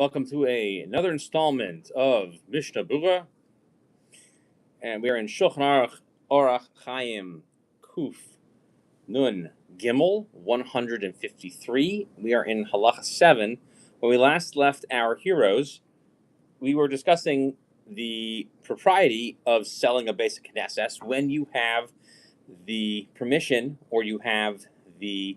Welcome to another installment of Mishna Berurah, and we are in Shulchan Aruch Orach Chaim Kuf Nun Gimel 153. We are in Halacha 7. When we last left our heroes, we were discussing the propriety of selling a basic Knesset when you have the permission or you have the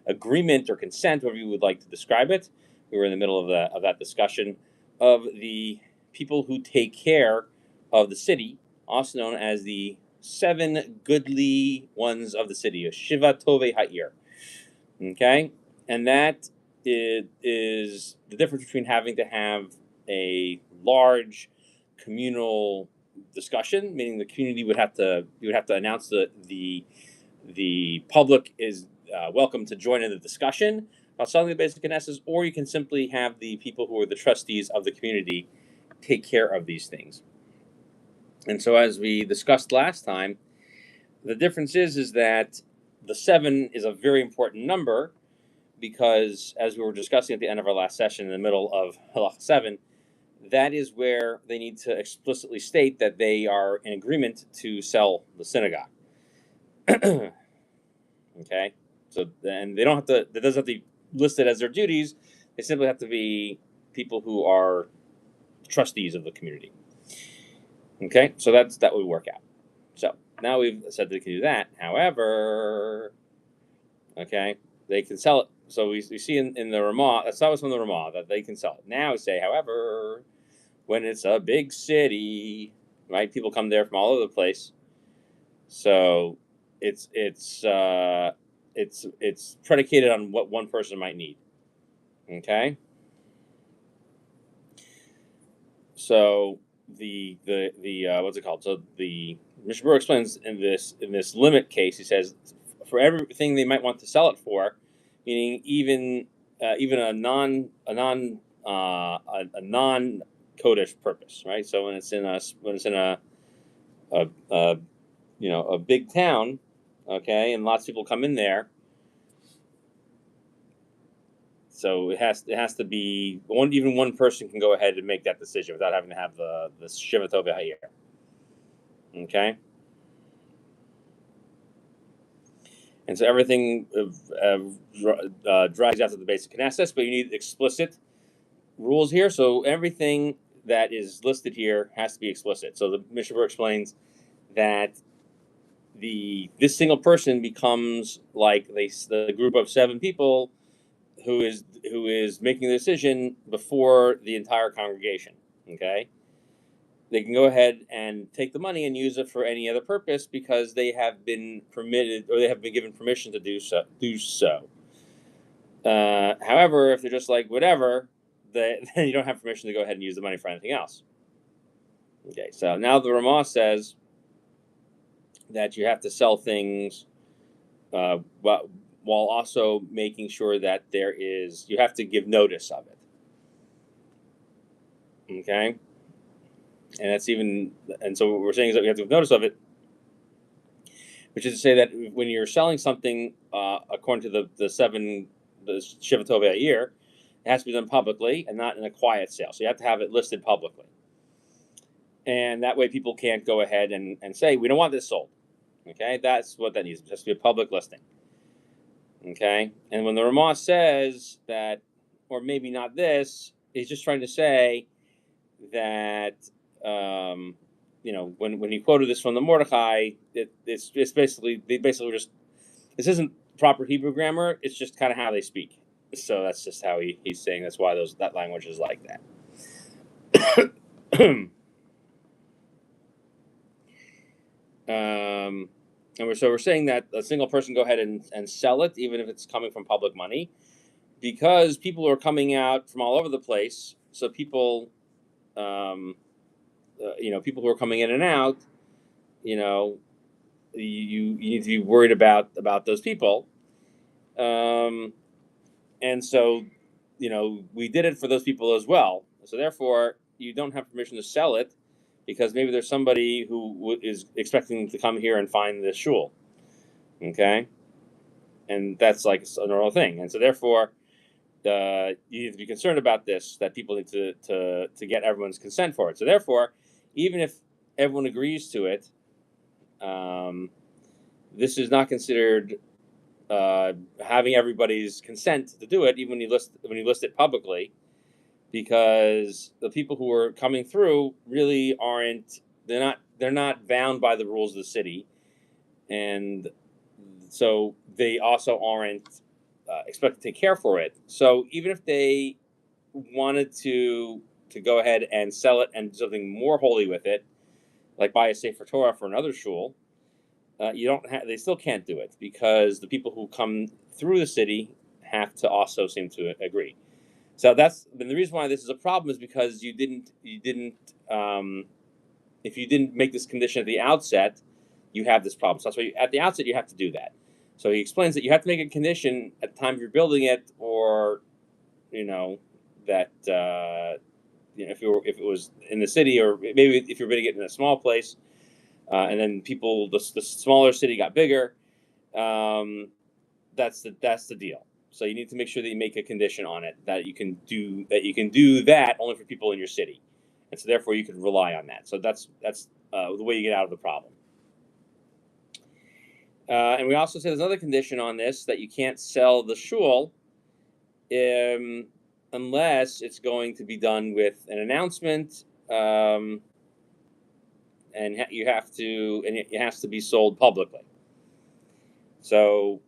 agreement or consent, whatever you would like to describe it. We were in the middle of that discussion of the people who take care of the city, also known as the 7 goodly ones of the city, Shiva Tovei Ha'ir. Okay, and that is the difference between having to have a large communal discussion, meaning the community would have to announce the public is welcome to join in the discussion about selling the basic Knesses, or you can simply have the people who are the trustees of the community take care of these things. And so, as we discussed last time, the difference is that the 7 is a very important number because, as we were discussing at the end of our last session in the middle of Halach 7, that is where they need to explicitly state that they are in agreement to sell the synagogue. Okay, so and they don't have to. That doesn't have to be listed as their duties. They simply have to be people who are trustees of the community. Okay, so that would work out. So now we've said they can do that. However, okay, they can sell it. So we see in the Ramah, that's always from the Ramah, that they can sell it. Now we say, however, when it's a big city, right? People come there from all over the place. So it's predicated on what one person might need. Okay. So the what's it called? So the Mishna Berurah explains in this limit case, he says for everything they might want to sell it for, meaning even a non Kodesh purpose, right? So when it's in a big town, okay, and lots of people come in there, so it has to be even one person can go ahead and make that decision without having to have the Shiva Tovei Ha'ir. Okay, and so everything drags out to the basic Knesset, but you need explicit rules here. So everything that is listed here has to be explicit. So the Mishna Berurah explains that this single person becomes like the group of 7 people who is making the decision before the entire congregation. Okay, they can go ahead and take the money and use it for any other purpose because they have been permitted or they have been given permission to do so. However, if they're just like whatever, then you don't have permission to go ahead and use the money for anything else. Okay, so now the Ramah says that you have to sell things while also making sure that you have to give notice of it. Okay, and so what we're saying is that we have to give notice of it, which is to say that when you're selling something according to the Shiva Tovei Ha'ir, it has to be done publicly and not in a quiet sale. So you have to have it listed publicly, and that way people can't go ahead and say we don't want this sold. Okay, that's what that needs. It has to be a public listing. Okay, and when the Ramah says that, or maybe not this, he's just trying to say that when he quoted this from the Mordechai, it's basically this isn't proper Hebrew grammar. It's just kind of how they speak. So that's just how he's saying that's why that language is like that. So we're saying that a single person go ahead and sell it, even if it's coming from public money, because people are coming out from all over the place. So people, people who are coming in and out, you need to be worried about those people. And so, we did it for those people as well. So therefore, you don't have permission to sell it because maybe there's somebody who is expecting to come here and find this shul. Okay? And that's like a normal thing. And so therefore, you need to be concerned about this, that people need to get everyone's consent for it. So therefore, even if everyone agrees to it, this is not considered having everybody's consent to do it, even when you list it publicly, because the people who are coming through really aren't. They're not bound by the rules of the city, and so they also aren't expected to take care for it. So even if they wanted to go ahead and sell it and do something more holy with it, like buy a Sefer Torah for another shul, you don't have. They still can't do it because the people who come through the city have to also seem to agree. So that's the reason why this is a problem, is because you didn't if you didn't make this condition at the outset, you have this problem. So that's why at the outset you have to do that. So he explains that you have to make a condition at the time you're building it, or that if it was in the city, or maybe if you're building it in a small place, and then the smaller city got bigger. That's the deal. So you need to make sure that you make a condition on it that you can do that only for people in your city, and so therefore you can rely on that. So that's the way you get out of the problem. And we also say there's another condition on this, that you can't sell the shul unless it's going to be done with an announcement, and it has to be sold publicly. So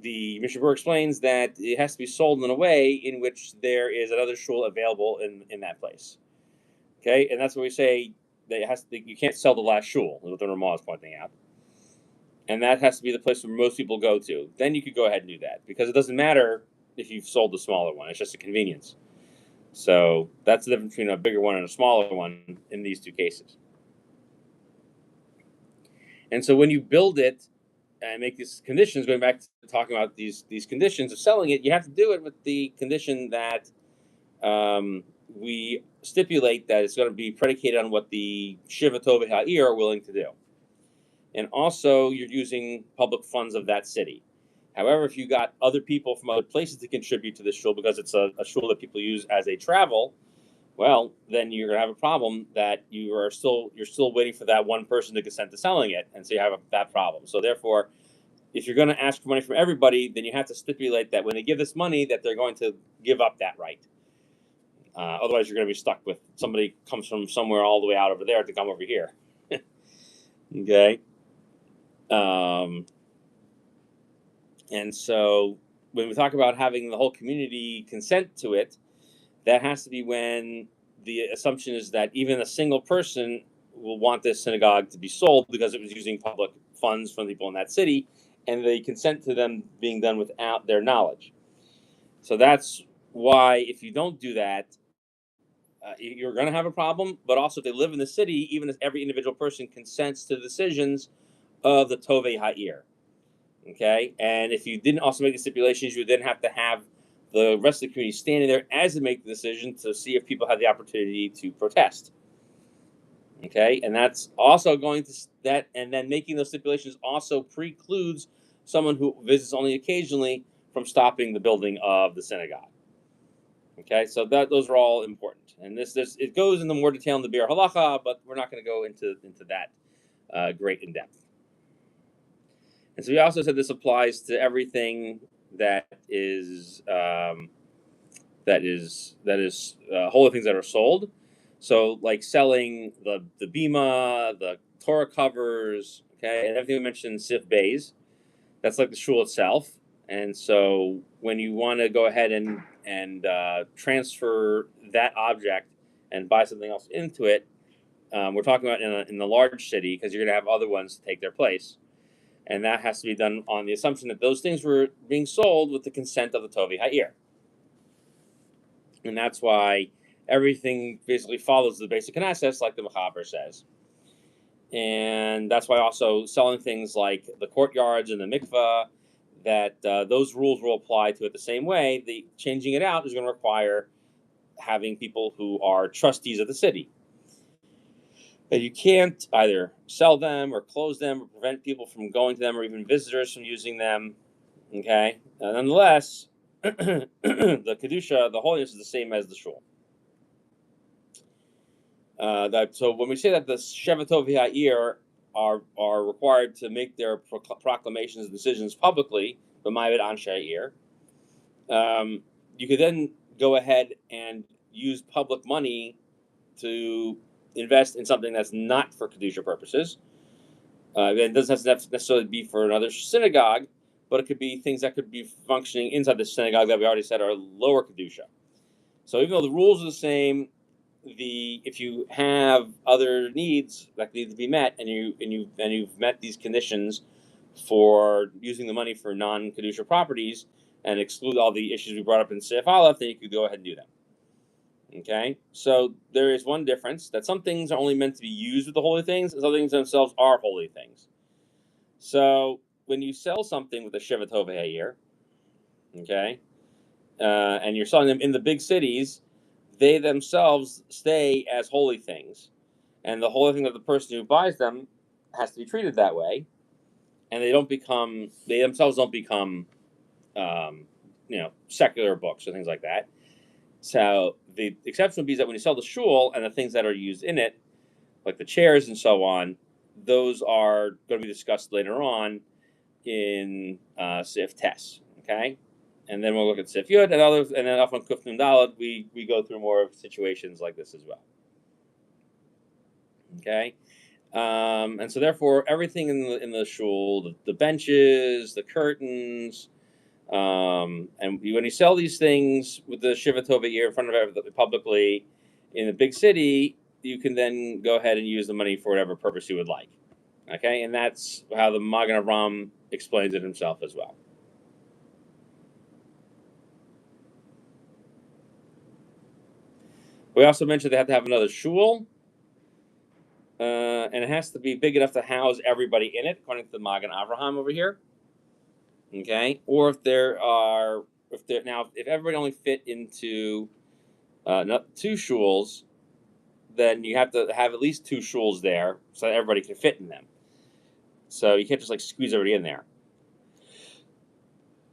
the Mishna Berurah explains that it has to be sold in a way in which there is another shul available in that place. Okay, and that's what we say, that you can't sell the last shul, is what the Ramah is pointing out. And that has to be the place where most people go to. Then you could go ahead and do that, because it doesn't matter if you've sold the smaller one. It's just a convenience. So that's the difference between a bigger one and a smaller one in these two cases. And so when you build it and make these conditions, going back to talking about these conditions of selling it, you have to do it with the condition that we stipulate that it's going to be predicated on what the Shiva Tovei Ha'ir are willing to do. And also, you're using public funds of that city. However, if you got other people from other places to contribute to this shul, because it's a shul that people use as a travel, well, then you're gonna have a problem that you're still waiting for that one person to consent to selling it, and so you have that problem. So therefore, if you're going to ask for money from everybody, then you have to stipulate that when they give this money, that they're going to give up that right. Otherwise, you're going to be stuck with somebody comes from somewhere all the way out over there to come over here. Okay. And so when we talk about having the whole community consent to it, that has to be when the assumption is that even a single person will want this synagogue to be sold because it was using public funds from people in that city, and they consent to them being done without their knowledge. So that's why if you don't do that, you're going to have a problem. But also, if they live in the city, even if every individual person consents to the decisions of the Tovei Ha'ir. Okay? And if you didn't also make the stipulations, you would then have to have the rest of the community standing there as they make the decision to see if people have the opportunity to protest. Okay? And that's also going to and then making those stipulations also precludes someone who visits only occasionally from stopping the building of the synagogue. Okay, so those are all important, and this it goes into more detail in the Biur Halacha, but we're not going to go into that great in depth. And so we also said this applies to everything that is holy things that are sold. So like selling the bima, the Torah covers, okay, and everything we mentioned Sif Bays, that's like the shul itself. And so when you want to go ahead and transfer that object and buy something else into it, we're talking about in the large city, because you're going to have other ones to take their place. And that has to be done on the assumption that those things were being sold with the consent of the Tovei Ha'ir. And that's why everything basically follows the basic Knesset, like the Mechaber says. And that's why also selling things like the courtyards and the mikvah, that those rules will apply to it the same way. The changing it out is going to require having people who are trustees of the city. That you can't either sell them or close them or prevent people from going to them, or even visitors from using them. Okay, nonetheless, the kedusha, the holiness, is the same as the shul. So when we say that the Shevatov Ha'ir are required to make their proclamations and decisions publicly, b'mayvet anshe ha'ir, you could then go ahead and use public money to invest in something that's not for kedusha purposes. It doesn't have to necessarily be for another synagogue, but it could be things that could be functioning inside the synagogue that we already said are lower kedusha. So even though the rules are the same, if you have other needs that need to be met, and you've met these conditions for using the money for non-kedusha properties and exclude all the issues we brought up in Seif Aleph, then you could go ahead and do that. Okay, so there is one difference, that some things are only meant to be used with the holy things, and some things themselves are holy things. So when you sell something with a Shevet Tovei Ha'ir, okay, and you're selling them in the big cities, they themselves stay as holy things, and the holy thing of the person who buys them has to be treated that way, and they themselves don't become, secular books or things like that. So the exception would be that when you sell the shul and the things that are used in it, like the chairs and so on, those are going to be discussed later on in Sif Tes. Okay, and then we'll look at Sif Yud and others, and then off on Kuf Nun Daled, we go through more of situations like this as well. Okay, and so therefore everything in the shul, the benches, the curtains. And when you sell these things with the Shiva Tova ear in front of everybody publicly in a big city, you can then go ahead and use the money for whatever purpose you would like. Okay, and that's how the Magen Avraham explains it himself as well. We also mentioned they have to have another shul, and it has to be big enough to house everybody in it, according to the Magen Avraham over here. Okay, or if everybody only fit into not two shuls, then you have to have at least two shuls there so that everybody can fit in them. So you can't just like squeeze everybody in there.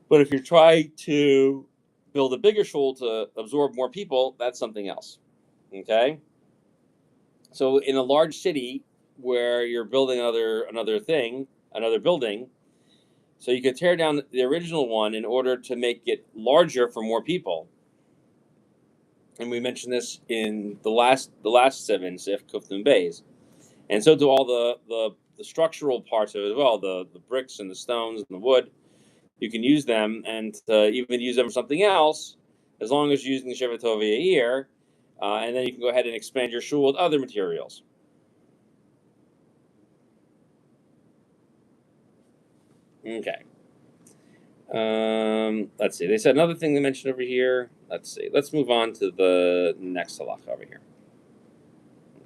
But if you're trying to build a bigger shul to absorb more people, that's something else. Okay. So in a large city where you're building another building, so you could tear down the original one in order to make it larger for more people. And we mentioned this in the last seven Sif Kuf Nun Beis. And so do all the structural parts of it as well, the bricks and the stones and the wood. You can use them and even use them for something else, as long as you're using the Shevet Tovei Ha'ir, and then you can go ahead and expand your shul with other materials. Okay. Let's see. They said another thing they mentioned over here. Let's see. Let's move on to the next halacha over here.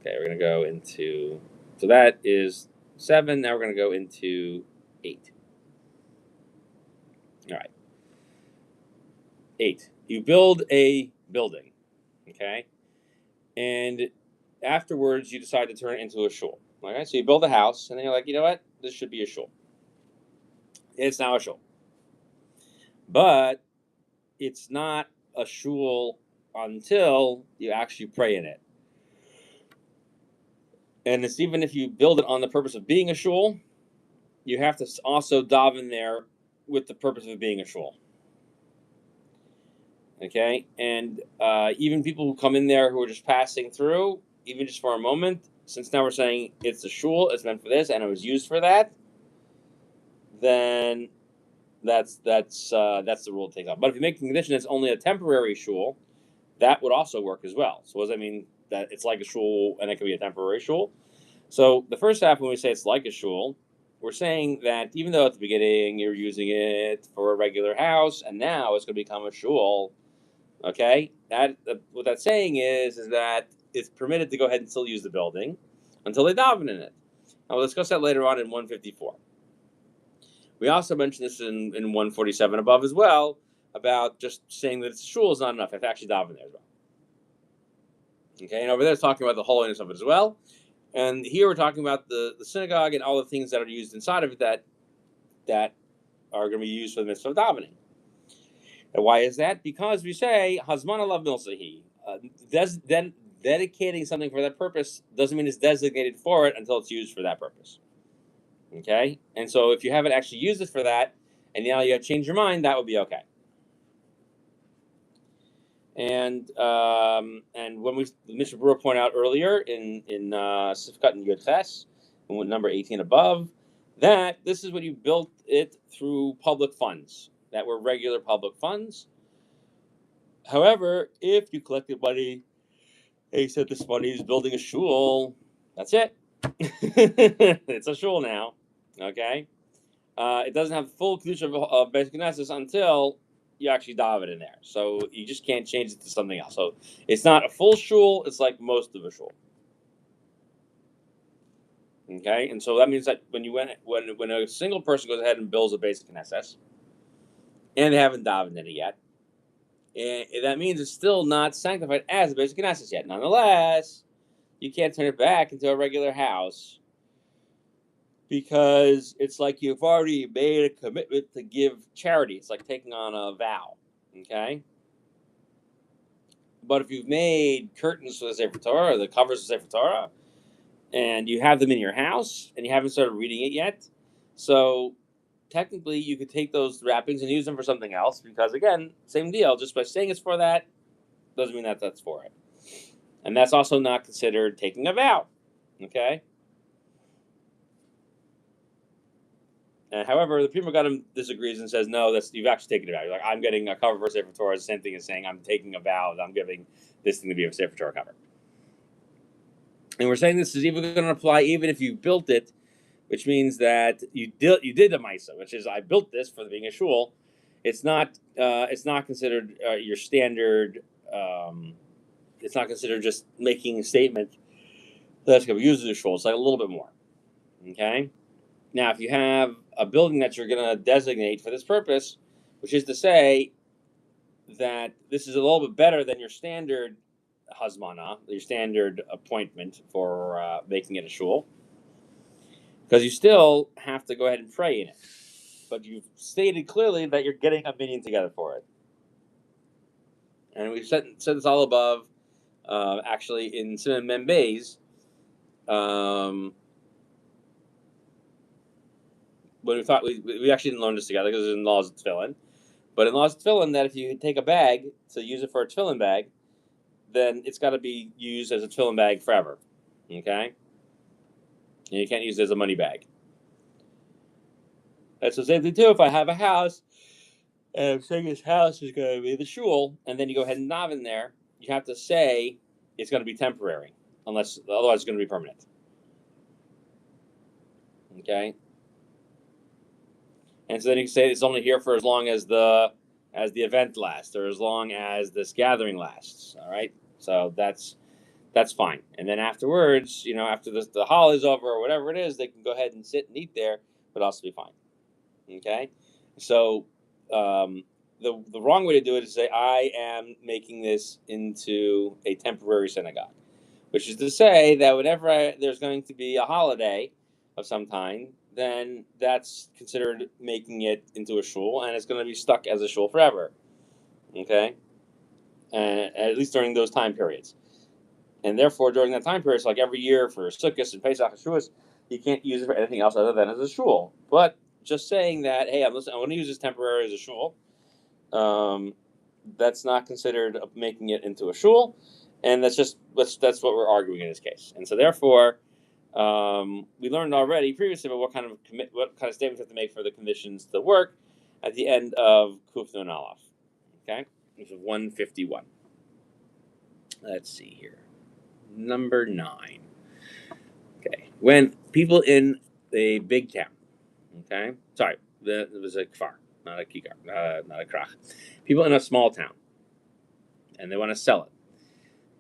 Okay, we're going to go into... So that is 7. Now we're going to go into 8. All right. 8. You build a building, okay? And afterwards, you decide to turn it into a shul. Okay, so you build a house, and then you're like, you know what? This should be a shul. It's now a shul. But it's not a shul until you actually pray in it. And it's even if you build it on the purpose of being a shul, you have to also daven there with the purpose of being a shul. Okay, and even people who come in there who are just passing through, even just for a moment, since now we're saying it's a shul, it's meant for this, and it was used for that, then that's the rule to take off. But if you make the condition it's only a temporary shul, that would also work as well. So what does that mean? That it's like a shul and it can be a temporary shul? So the first half, when we say it's like a shul, we're saying that even though at the beginning you're using it for a regular house, and now it's going to become a shul, okay? What that's saying is that it's permitted to go ahead and still use the building until they daven in it. And we'll discuss that later on in 154. We also mentioned this in 147 above as well, about just saying that it's a shul is not enough. You have to actually daven there as well. Okay, and over there it's talking about the holiness of it as well. And here we're talking about the synagogue and all the things that are used inside of it that are going to be used for the mitzvah of davening. And why is that? Because we say Hazman alav milsahi. Then dedicating something for that purpose doesn't mean it's designated for it until it's used for that purpose. Okay, and so if you haven't actually used it for that, and now you have changed your mind, that would be okay. And when the Mishna Berurah pointed out earlier in Sifkat and Yud Ches, number 18 above, that this is when you built it through public funds that were regular public funds. However, if you collected money, and you said this money is building a shul, that's it. It's a shul now. Okay, it doesn't have full kedusha of basic knesses until you actually dive it in there. So you just can't change it to something else. So it's not a full shul. It's like most of a shul. Okay, and so that means that when a single person goes ahead and builds a basic knesses, and they haven't davened in it yet, and that means it's still not sanctified as a basic knesses yet. Nonetheless, you can't turn it back into a regular house, because it's like you've already made a commitment to give charity. It's like taking on a vow, okay? But if you've made curtains for the Sefer Torah, or the covers of the Sefer Torah, and you have them in your house, and you haven't started reading it yet, so technically you could take those wrappings and use them for something else, because again, same deal, just by saying it's for that, doesn't mean that that's for it. And that's also not considered taking a vow, okay? However, the Pri Megadim disagrees and says, no, that's you've actually taken a vow. You're like, I'm getting a cover for Sefer Torah. The same thing as saying I'm taking a vow that I'm giving this thing to be a Sefer Torah cover. And we're saying this is even going to apply even if you built it, which means that you did the Maisa, which is I built this for being a shul. It's not considered your standard. It's not considered just making a statement that's going to be used as a shul. It's like a little bit more. Okay. Now, if you have a building that you're going to designate for this purpose, which is to say that this is a little bit better than your standard hazmana, your standard appointment for making it a shul, because you still have to go ahead and pray in it. But you've stated clearly that you're getting a minyan together for it. And we've said this all above, actually, in Siman Membeis. When we thought we actually didn't learn this together because it's in Laws of Tefillin. But in Laws of Tefillin, that if you take a bag to use it for a tefillin bag, then it's got to be used as a tefillin bag forever. Okay? And you can't use it as a money bag. That's the same thing too. If I have a house, and I'm saying this house is going to be the shul, and then you go ahead and knob in there, you have to say it's going to be temporary, otherwise it's going to be permanent. Okay? And so then you can say it's only here for as long as the event lasts, or as long as this gathering lasts. All right, so that's fine. And then afterwards, after the holiday is over or whatever it is, they can go ahead and sit and eat there, but also be fine. Okay, so the wrong way to do it is to say I am making this into a temporary synagogue, which is to say that whenever there's going to be a holiday of some kind, then that's considered making it into a shul, and it's going to be stuck as a shul forever. Okay, and at least during those time periods, and therefore during that time period, so like every year for Sukkot and Pesach and Shavuos, you can't use it for anything else other than as a shul. But just saying that, hey, I'm going to use this temporary as a shul, that's not considered making it into a shul, and that's what we're arguing in this case. And so therefore, we learned already previously about what kind of statements you have to make for the conditions to work at the end of Kuf Nun Aleph. Okay, which is 151. Let's see here, number 9. Okay, when people in a big town, okay, sorry, it was a kfar, not a kikar, not a krach. People in a small town, and they want to sell it.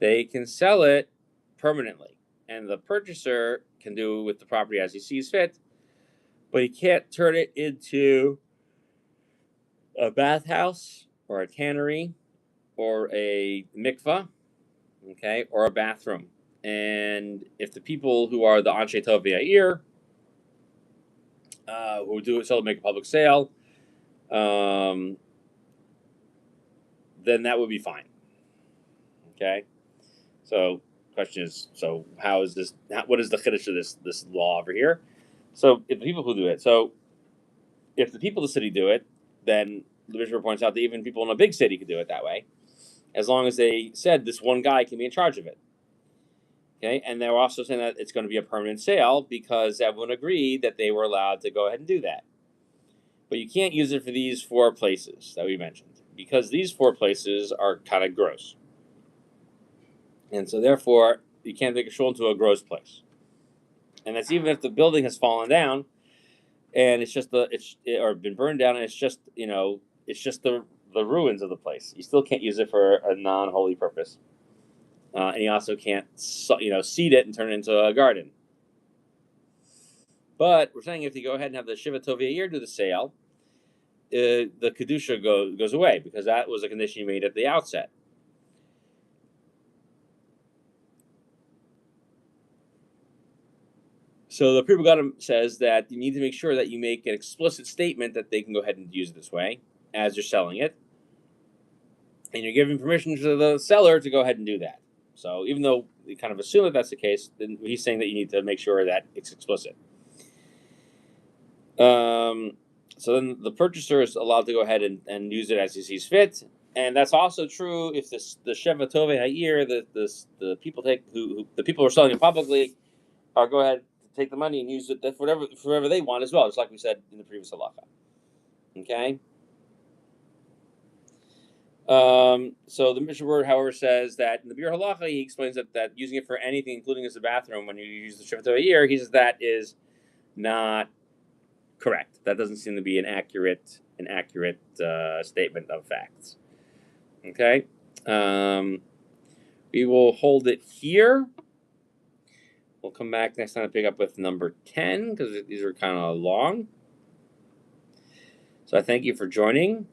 They can sell it permanently, and the purchaser can do with the property as he sees fit, but he can't turn it into a bathhouse or a tannery or a mikvah, okay, or a bathroom. And if the people who are the Anshe Tov V'Ya'ir, who do it, so make a public sale, then that would be fine. Okay, so question is, so how is this? What is the chiddush of this law over here? So if the people who do it, so if the people of the city do it, then the Mishnah points out that even people in a big city could do it that way, as long as they said this one guy can be in charge of it. Okay, and they're also saying that it's going to be a permanent sale because everyone agreed that they were allowed to go ahead and do that. But you can't use it for these 4 places that we mentioned because these 4 places are kind of gross. And so therefore, you can't make a shul into a gross place. And that's even if the building has fallen down and it's just or been burned down and it's just, it's just the ruins of the place. You still can't use it for a non-holy purpose. And you also can't, seed it and turn it into a garden. But we're saying if you go ahead and have the Shiva Tovia year do the sale, the Kedusha goes away because that was a condition you made at the outset. So the Pri Megadim says that you need to make sure that you make an explicit statement that they can go ahead and use it this way as you're selling it. And you're giving permission to the seller to go ahead and do that. So even though we kind of assume that that's the case, then he's saying that you need to make sure that it's explicit. So then the purchaser is allowed to go ahead and use it as he sees fit. And that's also true if the Sheva Tove Ha'ir, the people the people who are selling it publicly, are go ahead take the money and use it for whatever they want as well, just like we said in the previous halacha. Okay. So the Mishna Berurah, however, says that in the Biur Halacha, he explains that using it for anything, including as a bathroom, when you use the Sheva Tov year, he says that is not correct. That doesn't seem to be an accurate statement of facts. Okay. We will hold it here. We'll come back next time to pick up with number 10 because these are kind of long. So I thank you for joining,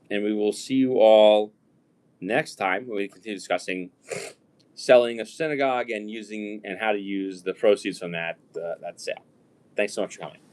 and we will see you all next time when we continue discussing selling a synagogue and how to use the proceeds from that sale. Thanks so much for coming.